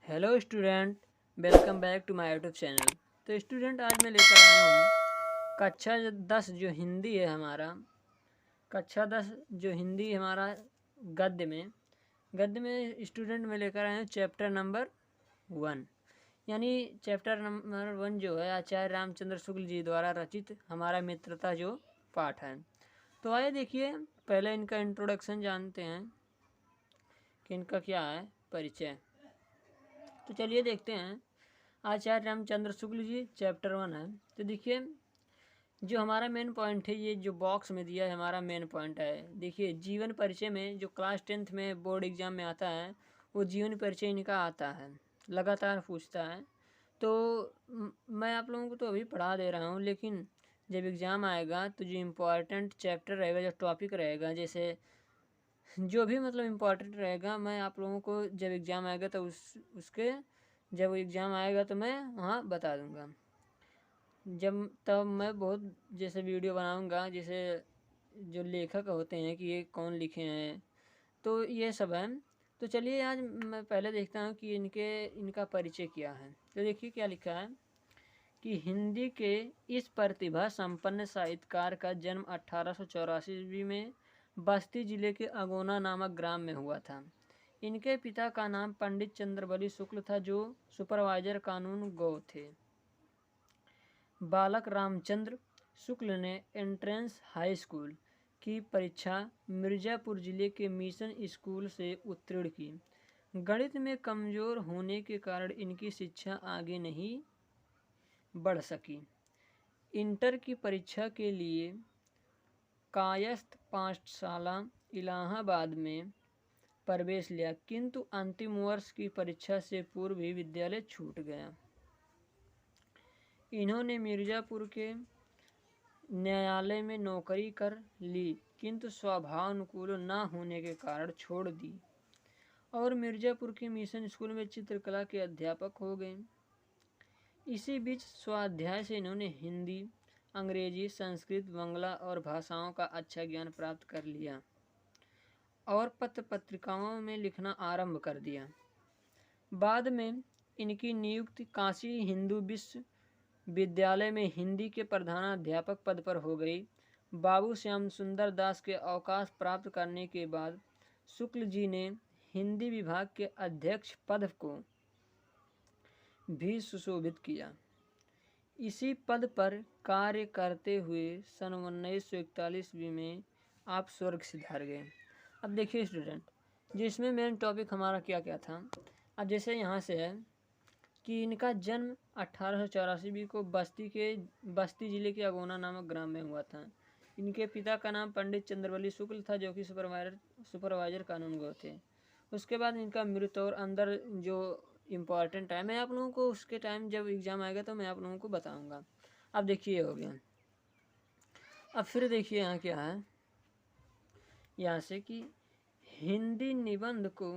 Hello student, welcome back to my YouTube channel. तो student, आज मैं लेकर आया हूँ कक्षा 10 जो हिंदी है हमारा। कक्षा 10 जो हिंदी हमारा गद्य में स्टूडेंट में लेकर आया हूँ चैप्टर नंबर 1। यानी चैप्टर नंबर 1 जो है आचार्य रामचंद्र शुक्ल जी द्वारा रचित हमारा मित्रता जो पाठ है। तो आइए देखिए, पहले इनका इंट्रोडक्शन जानते हैं कि इनका क्या है परिचय। तो चलिए देखते हैं। आचार्य रामचंद्र शुक्ल जी चैप्टर 1 है। तो देखिए, जो हमारा मेन पॉइंट है, ये जो बॉक्स में दिया है हमारा मेन पॉइंट है। देखिए, जीवन परिचय में जो क्लास 10th में बोर्ड एग्ज़ाम में आता है वो जीवन परिचय इनका आता है, लगातार पूछता है। तो मैं आप लोगों को तो अभी पढ़ा दे रहा हूँ, लेकिन जब एग्ज़ाम आएगा तो जो इम्पोर्टेंट चैप्टर रहेगा, जो टॉपिक रहेगा, जैसे जो भी मतलब इम्पोर्टेंट रहेगा, मैं आप लोगों को जब एग्ज़ाम आएगा तो उसके जब एग्ज़ाम आएगा तो मैं वहाँ बता दूँगा। तब मैं बहुत जैसे वीडियो बनाऊँगा, जैसे जो लेखक होते हैं कि ये कौन लिखे हैं, तो ये सब है। तो चलिए आज मैं पहले देखता हूँ कि इनका परिचय क्या है। तो देखिए क्या लिखा है कि हिंदी के इस प्रतिभा संपन्न साहित्यकार का जन्म 1884 ईस्वी में बस्ती जिले के अगोना नामक ग्राम में हुआ था। इनके पिता का नाम पंडित चंद्रबली शुक्ल था, जो सुपरवाइजर कानून गो थे। बालक रामचंद्र शुक्ल ने एंट्रेंस हाई स्कूल की परीक्षा मिर्ज़ापुर जिले के मिशन स्कूल से उत्तीर्ण की। गणित में कमज़ोर होने के कारण इनकी शिक्षा आगे नहीं बढ़ सकी। इंटर की परीक्षा के लिए कायस्थ पाठशाला इलाहाबाद में प्रवेश लिया, किंतु अंतिम वर्ष की परीक्षा से पूर्व ही विद्यालय छूट गया। इन्होंने मिर्ज़ापुर के न्यायालय में नौकरी कर ली, किंतु स्वभावानुकूल न होने के कारण छोड़ दी और मिर्ज़ापुर के मिशन स्कूल में चित्रकला के अध्यापक हो गए। इसी बीच स्वाध्याय से इन्होंने हिंदी, अंग्रेजी, संस्कृत, बांग्ला और भाषाओं का अच्छा ज्ञान प्राप्त कर लिया और पत्र पत्रिकाओं में लिखना आरंभ कर दिया। बाद में इनकी नियुक्ति काशी हिंदू विश्वविद्यालय में हिंदी के प्रधानाध्यापक पद पर हो गई। बाबू श्याम सुंदर दास के अवकाश प्राप्त करने के बाद शुक्ल जी ने हिंदी विभाग के अध्यक्ष पद को भी सुशोभित किया। इसी पद पर कार्य करते हुए सन 1941 में आप स्वर्ग सिधार गए। अब देखिए स्टूडेंट, जिसमें मेन टॉपिक हमारा क्या क्या था। अब जैसे यहाँ से है कि इनका जन्म 1884 को बस्ती जिले के अगोना नामक ग्राम में हुआ था। इनके पिता का नाम पंडित चंद्रबली शुक्ल था, जो कि सुपरवाइजर कानून गो थे। उसके बाद इनका मृत्यु और अंदर जो इम्पोर्टेंट है, मैं आप लोगों को उसके टाइम जब एग्ज़ाम आएगा तो मैं आप लोगों को बताऊंगा। अब देखिए हो गया। अब फिर देखिए यहाँ क्या है, यहाँ से कि हिंदी निबंध को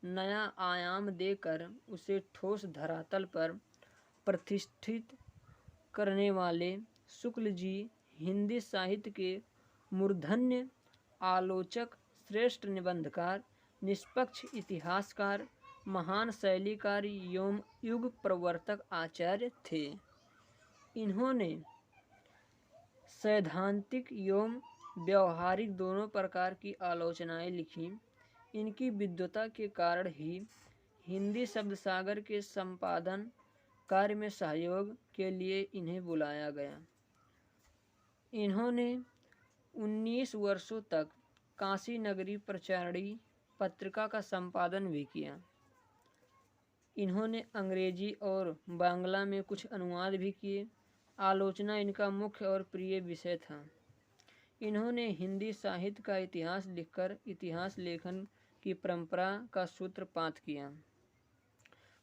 नया आयाम देकर उसे ठोस धरातल पर प्रतिष्ठित करने वाले शुक्ल जी हिंदी साहित्य के मूर्धन्य आलोचक, श्रेष्ठ निबंधकार, निष्पक्ष इतिहासकार, महान शैलीकार एवं युग प्रवर्तक आचार्य थे। इन्होंने सैद्धांतिक एवं व्यवहारिक दोनों प्रकार की आलोचनाएं लिखी। इनकी विद्वता के कारण ही हिंदी शब्द सागर के संपादन कार्य में सहयोग के लिए इन्हें बुलाया गया। इन्होंने 19 वर्षों तक काशी नगरी प्रचारणी पत्रिका का संपादन भी किया। इन्होंने अंग्रेजी और बांग्ला में कुछ अनुवाद भी किए। आलोचना इनका मुख्य और प्रिय विषय था। इन्होंने हिंदी साहित्य का इतिहास लिखकर इतिहास लेखन की परंपरा का सूत्रपात किया।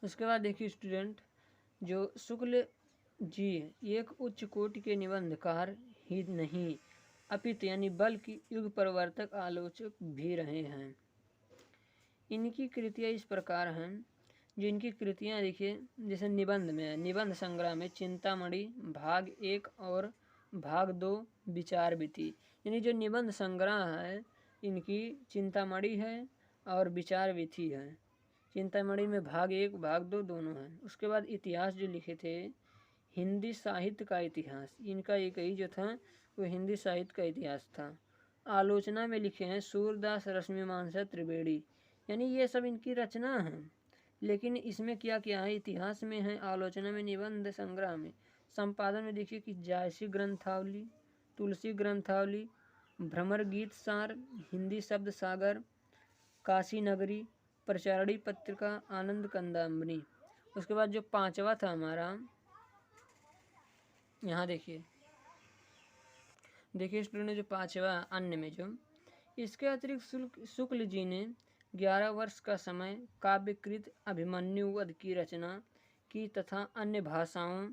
उसके बाद देखिए स्टूडेंट, जो शुक्ल जी एक उच्च कोटि के निबंधकार ही नहीं अपितु यानी बल्कि युग प्रवर्तक आलोचक भी रहे हैं। इनकी कृतियाँ इस प्रकार हैं। जो इनकी कृतियाँ देखिए, जैसे निबंध में निबंध संग्रह में चिंतामणि भाग 1 और भाग 2 विचार विधि, यानी जो निबंध संग्रह है इनकी चिंतामणि है और विचार विधि है। चिंतामणि में भाग 1 भाग 2 दोनों हैं। उसके बाद इतिहास जो लिखे थे, हिंदी साहित्य का इतिहास, इनका एक ही जो था वो हिंदी साहित्य का इतिहास था। आलोचना में लिखे हैं सूरदास, रश्मिमांसा, त्रिवेणी, यानी ये सब इनकी रचना है। लेकिन इसमें क्या क्या है, इतिहास में है, आलोचना में, निबंध संग्रह में। संपादन में देखिए कि जायसी ग्रंथावली, तुलसी ग्रंथावली, भ्रमर गीत सार, हिंदी शब्द सागर, काशी नगरी, प्रचारणी पत्रिका, आनंद कंदामनी। उसके बाद जो 5वां था हमारा, यहाँ देखिए स्टूडेंट, जो 5वां अन्य में जो, इसके अतिरिक्त शुक्ल जी ने 11 वर्ष का समय काव्यकृत अभिमन्यु वध की रचना की तथा अन्य भाषाओं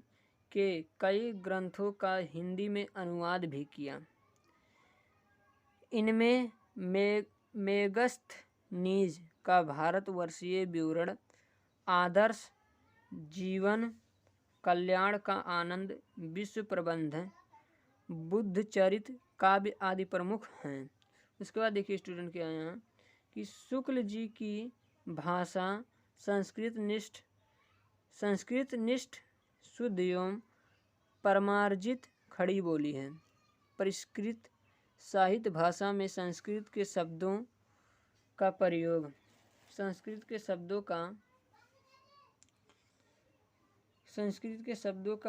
के कई ग्रंथों का हिंदी में अनुवाद भी किया। इनमें मेगस्थनीज का भारतवर्षीय विवरण, आदर्श जीवन, कल्याण का आनंद, विश्व प्रबंध, बुद्ध चरित काव्य आदि प्रमुख हैं। उसके बाद देखिए स्टूडेंट क्या है यहाँ कि शुक्ल जी की भाषा संस्कृत निष्ठ शुद्ध एवं परमार्जित खड़ी बोली है। परिष्कृत साहित्य भाषा में संस्कृत के शब्दों का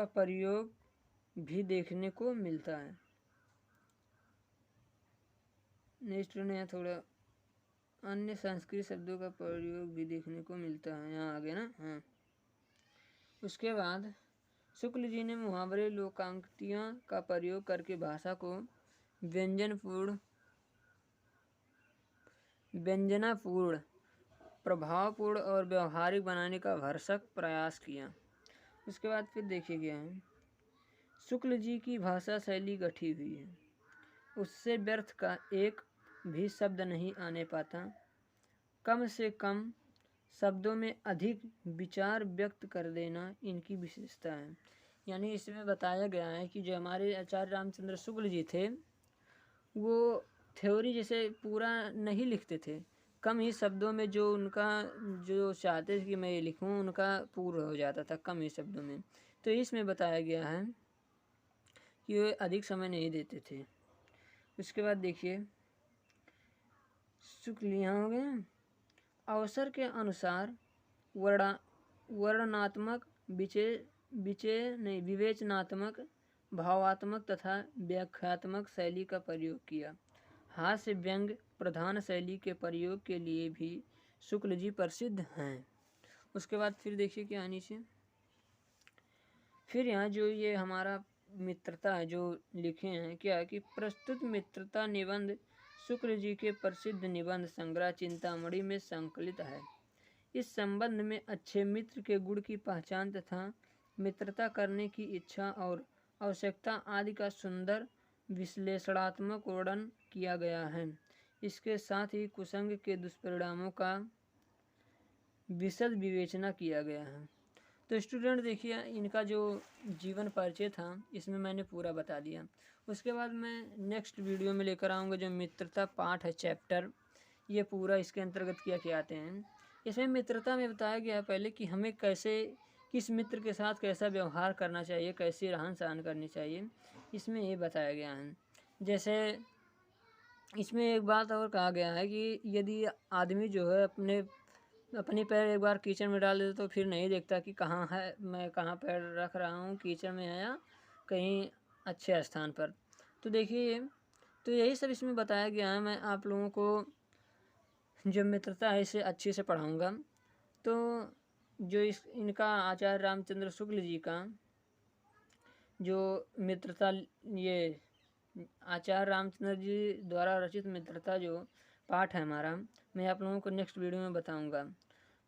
प्रयोग भी देखने को मिलता है। नेक्स्ट यहाँ थोड़ा अन्य संस्कृत शब्दों का प्रयोग भी देखने को मिलता है, यहाँ आगे ना। हाँ, उसके बाद शुक्ल जी ने मुहावरे, लोकांक्तियाँ का प्रयोग करके भाषा को व्यंजनापूर्ण, प्रभावपूर्ण और व्यवहारिक बनाने का भरसक प्रयास किया। उसके बाद फिर देखिए गया है, शुक्ल जी की भाषा शैली गठी हुई है, उससे व्यर्थ का एक भी शब्द नहीं आने पाता, कम से कम शब्दों में अधिक विचार व्यक्त कर देना इनकी विशेषता है। यानी इसमें बताया गया है कि जो हमारे आचार्य रामचंद्र शुक्ल जी थे, वो थ्योरी जैसे पूरा नहीं लिखते थे, कम ही शब्दों में जो उनका जो चाहते थे कि मैं ये लिखूं, उनका पूर्ण हो जाता था कम ही शब्दों में। तो इसमें बताया गया है कि वे अधिक समय नहीं देते थे। उसके बाद देखिए शुक्ल यहाँ हो गए, अवसर के अनुसार वर्णनात्मक, विवेचनात्मक, भावात्मक तथा व्याख्यात्मक शैली का प्रयोग किया। हास्य व्यंग्य प्रधान शैली के प्रयोग के लिए भी शुक्ल जी प्रसिद्ध हैं। उसके बाद फिर देखिए क्या नीचे, फिर यहाँ जो ये हमारा मित्रता है जो लिखे हैं क्या कि प्रस्तुत मित्रता निबंध शुक्ल जी के प्रसिद्ध निबंध संग्रह चिंतामणि में संकलित है। इस संबंध में अच्छे मित्र के गुण की पहचान तथा मित्रता करने की इच्छा और आवश्यकता आदि का सुंदर विश्लेषणात्मक वर्णन किया गया है। इसके साथ ही कुसंग के दुष्परिणामों का विशद विवेचना किया गया है। तो स्टूडेंट देखिए इनका जो जीवन परिचय था इसमें मैंने पूरा बता दिया। उसके बाद मैं नेक्स्ट वीडियो में लेकर आऊँगा जो मित्रता पाठ है चैप्टर, ये पूरा इसके अंतर्गत क्या क्या आते हैं। इसमें मित्रता में बताया गया है पहले कि हमें कैसे किस मित्र के साथ कैसा व्यवहार करना चाहिए, कैसी रहन सहन करनी चाहिए, इसमें ये बताया गया है। जैसे इसमें एक बात और कहा गया है कि यदि आदमी जो है अपने पैर एक बार कीचड़ में डाल देता तो फिर नहीं देखता कि कहाँ है, मैं कहाँ पैर रख रहा हूँ, कीचड़ में है या कहीं अच्छे स्थान पर। तो देखिए तो यही सब इसमें बताया गया है। मैं आप लोगों को जो मित्रता है इसे अच्छे से पढ़ाऊँगा। तो जो इनका आचार्य रामचंद्र शुक्ल जी का जो मित्रता, ये आचार्य रामचंद्र जी द्वारा रचित मित्रता जो पाठ है हमारा, मैं आप लोगों को नेक्स्ट वीडियो में बताऊंगा।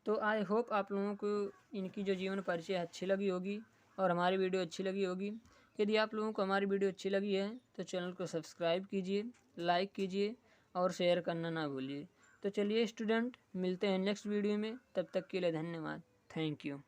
तो आई होप आप लोगों को इनकी जो जीवन परिचय अच्छी लगी होगी और हमारी वीडियो अच्छी लगी होगी। यदि आप लोगों को हमारी वीडियो अच्छी लगी है तो चैनल को सब्सक्राइब कीजिए, लाइक कीजिए और शेयर करना ना भूलिए। तो चलिए स्टूडेंट, मिलते हैं नेक्स्ट वीडियो में, तब तक के लिए धन्यवाद। Thank you.